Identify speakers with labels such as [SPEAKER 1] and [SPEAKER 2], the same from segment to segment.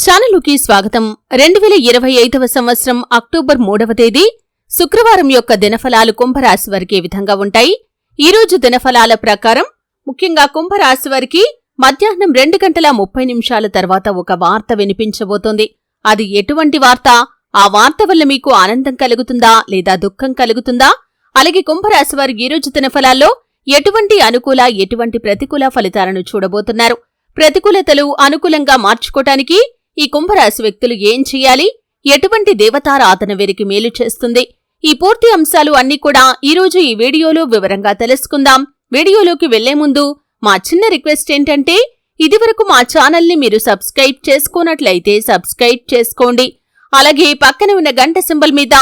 [SPEAKER 1] ఛానలుకి స్వాగతం. 2025వ సంవత్సరం అక్టోబర్ 3వ తేదీ శుక్రవారం యొక్క దినఫలాలు కుంభరాశి వారికి ఏ విధంగా ఉంటాయి? ఈ రోజు దినఫలాల ప్రకారం ముఖ్యంగా కుంభరాశి వారికి మధ్యాహ్నం 2:30 తర్వాత ఒక వార్త వినిపించబోతోంది. అది ఎటువంటి వార్త? ఆ వార్త వల్ల మీకు ఆనందం కలుగుతుందా లేదా దుఃఖం కలుగుతుందా? అలాగే కుంభరాశి వారి ఈ రోజు దినఫలాల్లో ఎటువంటి అనుకూల ఎటువంటి ప్రతికూల ఫలితాలను చూడబోతున్నారు? ప్రతికూలతలు అనుకూలంగా మార్చుకోవటానికి ఈ కుంభరాశి వ్యక్తులు ఏం చెయ్యాలి? ఎటువంటి దేవతారాధన వీరికి మేలు చేస్తుంది? ఈ పూర్తి అంశాలు అన్నీ కూడా ఈరోజు ఈ వీడియోలో వివరంగా తెలుసుకుందాం. వీడియోలోకి వెళ్లే ముందు మా చిన్న రిక్వెస్ట్ ఏంటంటే, ఇదివరకు మా ఛానల్ని మీరు సబ్స్క్రైబ్ చేసుకోనట్లయితే సబ్స్క్రైబ్ చేసుకోండి. అలాగే పక్కన ఉన్న గంట సింబల్ మీద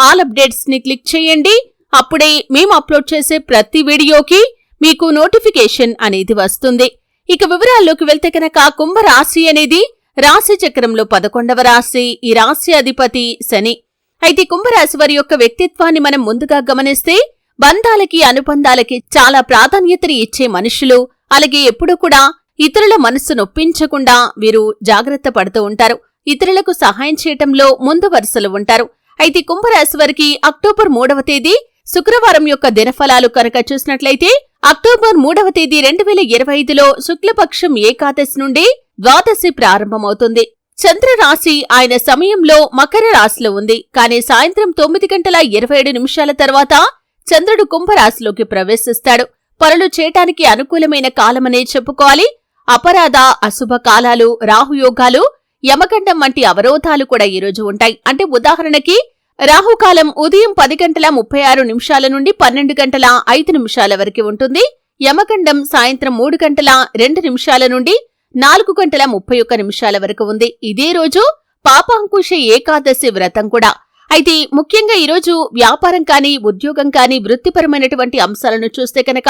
[SPEAKER 1] ఆల్ అప్డేట్స్ ని క్లిక్ చేయండి. అప్పుడే మేము అప్లోడ్ చేసే ప్రతి వీడియోకి మీకు నోటిఫికేషన్ అనేది వస్తుంది. ఇక వివరాల్లోకి వెళ్తే కనుక కుంభరాశి అనేది రాశి చక్రంలో 11వ రాశి. ఈ రాశి అధిపతి శని. అయితే కుంభరాశి వారి యొక్క వ్యక్తిత్వాన్ని మనం ముందుగా గమనిస్తే బంధాలకి అనుబంధాలకి చాలా ప్రాధాన్యతని ఇచ్చే మనుషులు. అలాగే ఎప్పుడూ కూడా ఇతరుల మనస్సు నొప్పించకుండా వీరు జాగ్రత్త పడుతూ ఉంటారు. ఇతరులకు సహాయం చేయటంలో ముందు వరుసలు ఉంటారు. అయితే కుంభరాశి వారికి అక్టోబర్ 3వ తేదీ శుక్రవారం యొక్క దినఫలాలు కనుక చూసినట్లయితే అక్టోబర్ 3వ తేదీ 2025లో శుక్లపక్షం ఏకాదశి నుండి ద్వాదశి ప్రారంభమవుతుంది. చంద్రరాశి ఆయన సమయంలో మకర రాశిలో ఉంది. కానీ సాయంత్రం 9:27 తర్వాత చంద్రుడు కుంభరాశిలోకి ప్రవేశిస్తాడు. పనులు చేయటానికి అనుకూలమైన కాలమనే చెప్పుకోవాలి. అపరాధ అశుభ కాలాలు, రాహుయోగాలు, యమగండం వంటి అవరోధాలు కూడా ఈరోజు ఉంటాయి. అంటే ఉదాహరణకి రాహుకాలం ఉదయం 10:36 నుండి 12:05 వరకు ఉంటుంది. యమగండం సాయంత్రం 3:02 నుండి 4:31 వరకు ఉంది. ఇదే రోజు పాపాంకుశ ఏకాదశి వ్రతం కూడా. అయితే ముఖ్యంగా ఈరోజు వ్యాపారం కానీ ఉద్యోగం కానీ వృత్తిపరమైనటువంటి అంశాలను చూస్తే కనుక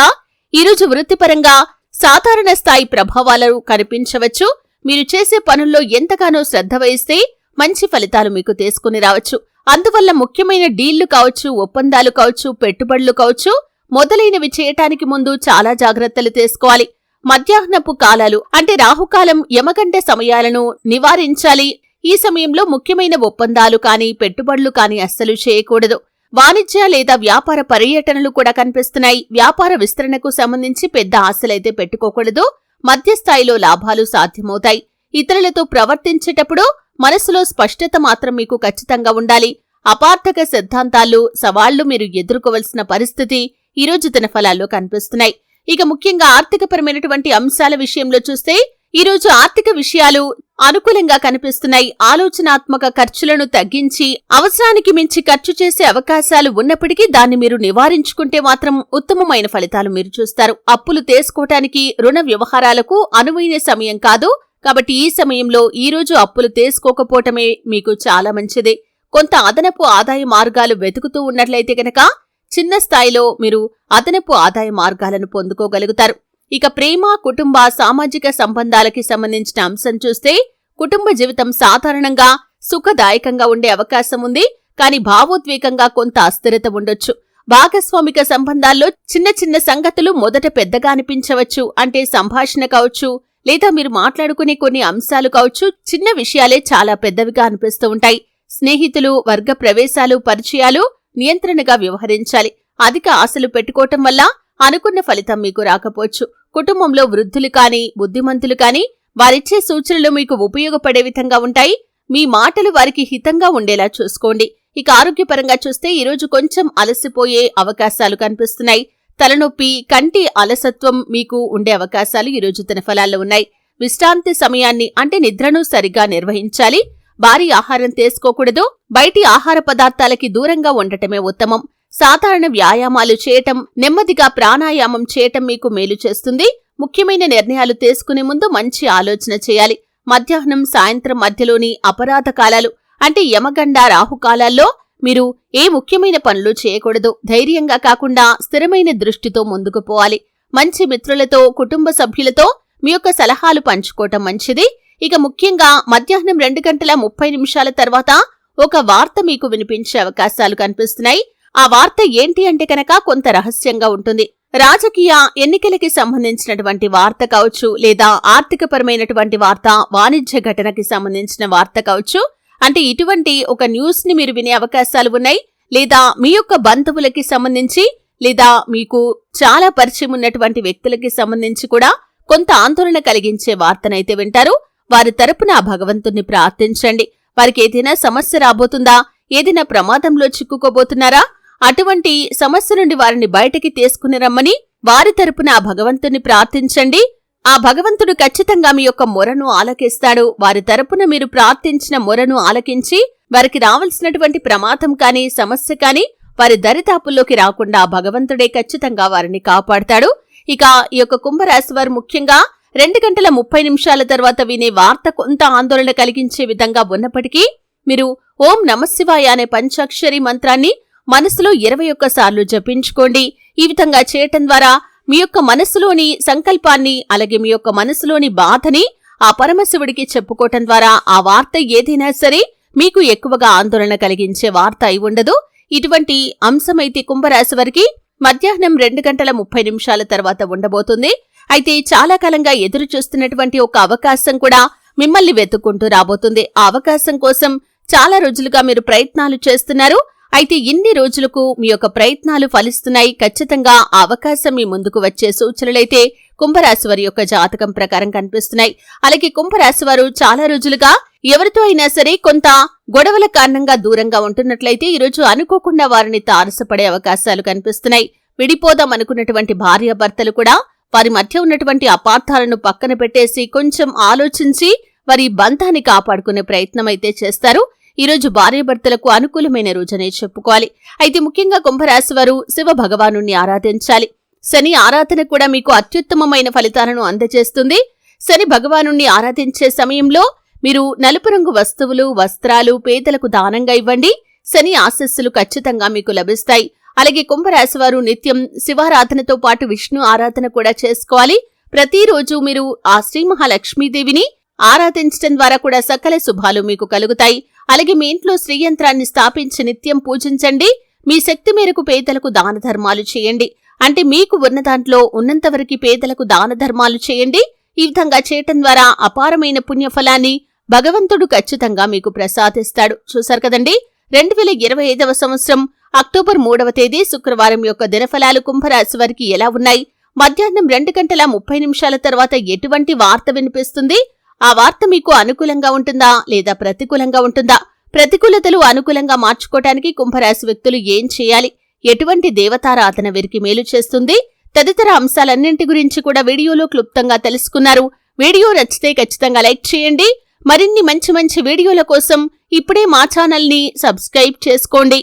[SPEAKER 1] ఈరోజు వృత్తిపరంగా సాధారణ స్థాయి ప్రభావాలు కనిపించవచ్చు. మీరు చేసే పనుల్లో ఎంతగానో శ్రద్ధ వహిస్తే మంచి ఫలితాలు మీకు తీసుకుని రావచ్చు. అందువల్ల ముఖ్యమైన డీళ్లు కావచ్చు, ఒప్పందాలు కావచ్చు, పెట్టుబడులు కావచ్చు మొదలైనవి చేయటానికి ముందు చాలా జాగ్రత్తలు తీసుకోవాలి. మధ్యాహ్నపు కాలాలు అంటే రాహుకాలం, యమగండ సమయాలను నివారించాలి. ఈ సమయంలో ముఖ్యమైన ఒప్పందాలు కానీ పెట్టుబడులు కానీ అస్సలు చేయకూడదు. వాణిజ్య లేదా వ్యాపార పర్యటనలు కూడా కనిపిస్తున్నాయి. వ్యాపార విస్తరణకు సంబంధించి పెద్ద ఆశలైతే పెట్టుకోకూడదు. మధ్యస్థాయిలో లాభాలు సాధ్యమవుతాయి. ఇతరులతో ప్రవర్తించేటప్పుడు మనసులో స్పష్టత మాత్రం మీకు ఖచ్చితంగా ఉండాలి. అపార్థక సిద్ధాంతాలు, సవాళ్లు మీరు ఎదుర్కోవలసిన పరిస్థితి ఈరోజు దినఫలాల్లో కనిపిస్తున్నాయి. ఇక ముఖ్యంగా ఆర్థికపరమైనటువంటి అంశాల విషయంలో చూస్తే ఈరోజు ఆర్థిక విషయాలు అనుకూలంగా కనిపిస్తున్నాయి. ఆలోచనాత్మక ఖర్చులను తగ్గించి అవసరానికి మించి ఖర్చు చేసే అవకాశాలు ఉన్నప్పటికీ దాన్ని మీరు నివారించుకుంటే మాత్రం ఉత్తమమైన ఫలితాలు మీరు చూస్తారు. అప్పులు తీసుకోవటానికి, రుణ వ్యవహారాలకు అనువైన సమయం కాదు. కాబట్టి ఈ సమయంలో ఈరోజు అప్పులు తీసుకోకపోవటమే మీకు చాలా మంచిది. కొంత అదనపు ఆదాయ మార్గాలు వెతుకుతూ ఉన్నట్లయితే గనక చిన్న స్థాయిలో మీరు అదనపు ఆదాయ మార్గాలను పొందుకోగలుగుతారు. ఇక ప్రేమ, కుటుంబ, సామాజిక సంబంధాలకి సంబంధించిన అంశం చూస్తే కుటుంబ జీవితం సాధారణంగా సుఖదాయకంగా ఉండే అవకాశం ఉంది. కానీ భావోద్వేగంగా కొంత అస్థిరత ఉండొచ్చు. భాగస్వామిక సంబంధాల్లో చిన్న చిన్న సంగతులు మొదట పెద్దగా అనిపించవచ్చు. అంటే సంభాషణ కావచ్చు, లేదా మీరు మాట్లాడుకునే కొన్ని అంశాలు కావచ్చు, చిన్న విషయాలే చాలా పెద్దవిగా అనిపిస్తూ ఉంటాయి. స్నేహితులు, వర్గ ప్రవేశాలు, పరిచయాలు నియంత్రణగా వ్యవహరించాలి. అధిక ఆశలు పెట్టుకోవటం వల్ల అనుకున్న ఫలితం మీకు రాకపోవచ్చు. కుటుంబంలో వృద్ధులు కానీ బుద్ధిమంతులు కానీ వారిచ్చే సూచనలు మీకు ఉపయోగపడే విధంగా ఉంటాయి. మీ మాటలు వారికి హితంగా ఉండేలా చూసుకోండి. ఇక ఆరోగ్యపరంగా చూస్తే ఈరోజు కొంచెం అలసిపోయే అవకాశాలు కనిపిస్తున్నాయి. తలనొప్పి, కంటి అలసత్వం మీకు ఉండే అవకాశాలు ఈరోజు దినఫలాల్లో ఉన్నాయి. విశ్రాంతి సమయాన్ని అంటే నిద్రను సరిగా నిర్వహించాలి. భారీ ఆహారం తీసుకోకూడదు. బయటి ఆహార పదార్థాలకి దూరంగా ఉండటమే ఉత్తమం. సాధారణ వ్యాయామాలు చేయటం, నెమ్మదిగా ప్రాణాయామం చేయటం మీకు మేలు చేస్తుంది. ముఖ్యమైన నిర్ణయాలు తీసుకునే ముందు మంచి ఆలోచన చేయాలి. మధ్యాహ్నం, సాయంత్రం మధ్యలోని అపరాధ కాలాలు అంటే యమగండ, రాహుకాలాల్లో మీరు ఏ ముఖ్యమైన పనులు చేయకూడదు. ధైర్యంగా కాకుండా స్థిరమైన దృష్టితో ముందుకు పోవాలి. మంచి మిత్రులతో, కుటుంబ సభ్యులతో మీ యొక్క సలహాలు పంచుకోవటం మంచిది. ఇక ముఖ్యంగా మధ్యాహ్నం 2:30 తర్వాత ఒక వార్త మీకు వినిపించే అవకాశాలు కనిపిస్తున్నాయి. ఆ వార్త ఏంటి అంటే కనుక కొంత రహస్యంగా ఉంటుంది. రాజకీయ ఎన్నికలకి సంబంధించినటువంటి వార్త కావచ్చు, లేదా ఆర్థికపరమైనటువంటి వార్త, వాణిజ్య ఘటనకి సంబంధించిన వార్త కావచ్చు. అంటే ఇటువంటి ఒక న్యూస్ ని మీరు వినే అవకాశాలు ఉన్నాయి. లేదా మీ యొక్క బంధువులకి సంబంధించి, లేదా మీకు చాలా పరిచయం ఉన్నటువంటి వ్యక్తులకి సంబంధించి కూడా కొంత ఆందోళన కలిగించే వార్తనైతే వింటారు. వారి తరపున భగవంతుణ్ణి ప్రార్థించండి. వారికి ఏదైనా సమస్య రాబోతుందా, ఏదైనా ప్రమాదంలో చిక్కుకోబోతున్నారా, అటువంటి సమస్య నుండి వారిని బయటికి తీసుకుని రమ్మని వారి తరపున భగవంతుని ప్రార్థించండి. ఆ భగవంతుడు ఖచ్చితంగా మీ యొక్క మొరను ఆలకిస్తాడు. వారి తరపున మీరు ప్రార్థించిన మొరను ఆలకించి వారికి రావాల్సినటువంటి ప్రమాదం కాని, సమస్య కాని వారి దరిదాపుల్లోకి రాకుండా భగవంతుడే ఖచ్చితంగా వారిని కాపాడతాడు. ఇక ఈ యొక్క కుంభరాశి వారు ముఖ్యంగా 2:30 తర్వాత వినే వార్త కొంత ఆందోళన కలిగించే విధంగా ఉన్నప్పటికీ మీరు ఓం నమఃశివాయ అనే పంచాక్షరి మంత్రాన్ని మనసులో 21 సార్లు జపించుకోండి. ఈ విధంగా చేయటం ద్వారా మీ యొక్క మనసులోని సంకల్పాన్ని, అలాగే మీ యొక్క మనసులోని బాధని ఆ పరమశివుడికి చెప్పుకోవటం ద్వారా ఆ వార్త ఏదైనా సరే మీకు ఎక్కువగా ఆందోళన కలిగించే వార్త అయి ఉండదు. ఇటువంటి అంశమైతే కుంభరాశి వారికి మధ్యాహ్నం 2:30 తర్వాత ఉండబోతుంది. అయితే చాలా కాలంగా ఎదురు చూస్తున్నటువంటి ఒక అవకాశం కూడా మిమ్మల్ని వెతుక్కుంటూ రాబోతుంది. ఆ అవకాశం కోసం చాలా రోజులుగా మీరు ప్రయత్నాలు చేస్తున్నారు. అయితే ఇన్ని రోజులకు మీ యొక్క ప్రయత్నాలు ఫలిస్తున్నాయి. ఖచ్చితంగా ఆ అవకాశం మీ ముందుకు వచ్చే సూచనలైతే కుంభరాశి వారి యొక్క జాతకం ప్రకారం కనిపిస్తున్నాయి. అలాగే కుంభరాశి వారు చాలా రోజులుగా ఎవరితో అయినా సరే కొంత గొడవల కారణంగా దూరంగా ఉంటున్నట్లయితే ఈరోజు అనుకోకుండా వారిని తారసపడే అవకాశాలు కనిపిస్తున్నాయి. విడిపోదాం అనుకున్నటువంటి భార్యాభర్తలు కూడా వారి మధ్య ఉన్నటువంటి అపార్థాలను పక్కన పెట్టేసి కొంచెం ఆలోచించి వారి బంధాన్ని కాపాడుకునే ప్రయత్నం అయితే చేస్తారు. ఈరోజు భార్యాభర్తలకు అనుకూలమైన రోజనే చెప్పుకోవాలి. అయితే ముఖ్యంగా కుంభరాశి వారు శివ భగవాను ఆరాధించాలి. శని ఆరాధన కూడా మీకు అత్యుత్తమమైన ఫలితాలను అందజేస్తుంది. శని భగవాను ఆరాధించే సమయంలో మీరు నలుపు రంగు వస్తువులు, వస్త్రాలు పేదలకు దానంగా ఇవ్వండి. శని ఆశస్సులు ఖచ్చితంగా మీకు లభిస్తాయి. అలాగే కుంభరాశి వారు నిత్యం శివారాధనతో పాటు విష్ణు ఆరాధన కూడా చేసుకోవాలి. ప్రతిరోజు మీరు ఆ శ్రీ మహాలక్ష్మీదేవిని ఆరాధించడం ద్వారా కూడా సకల శుభాలు మీకు కలుగుతాయి. అలాగే మీ ఇంట్లో శ్రీయంత్రాన్ని స్థాపించి నిత్యం పూజించండి. మీ శక్తి మేరకు పేదలకు దాన ధర్మాలు చేయండి. అంటే మీకు ఉన్న దాంట్లో ఉన్నంతవరకు పేదలకు దాన ధర్మాలు చేయండి. ఈ విధంగా చేయటం ద్వారా అపారమైన పుణ్యఫలాన్ని భగవంతుడు ఖచ్చితంగా మీకు ప్రసాదిస్తాడు. చూశారు కదండి, 2025వ సంవత్సరం అక్టోబర్ 3వ తేదీ శుక్రవారం యొక్క దినఫలాలు కుంభరాశి వారికి ఎలా ఉన్నాయి? మధ్యాహ్నం 2:30 తర్వాత ఎటువంటి వార్త వినిపిస్తుంది? ఆ వార్త మీకు అనుకూలంగా ఉంటుందా లేదా ప్రతికూలంగా ఉంటుందా? ప్రతికూలతలు అనుకూలంగా మార్చుకోవటానికి కుంభరాశి వ్యక్తులు ఏం చేయాలి? ఎటువంటి దేవతారాధన వీరికి మేలు చేస్తుంది? తదితర అంశాలన్నింటి గురించి కూడా వీడియోలో క్లుప్తంగా తెలుసుకున్నారు. వీడియో నచ్చితే ఖచ్చితంగా లైక్ చేయండి. మరిన్ని మంచి వీడియోల కోసం ఇప్పుడే మా ఛానల్ని సబ్స్క్రైబ్ చేసుకోండి.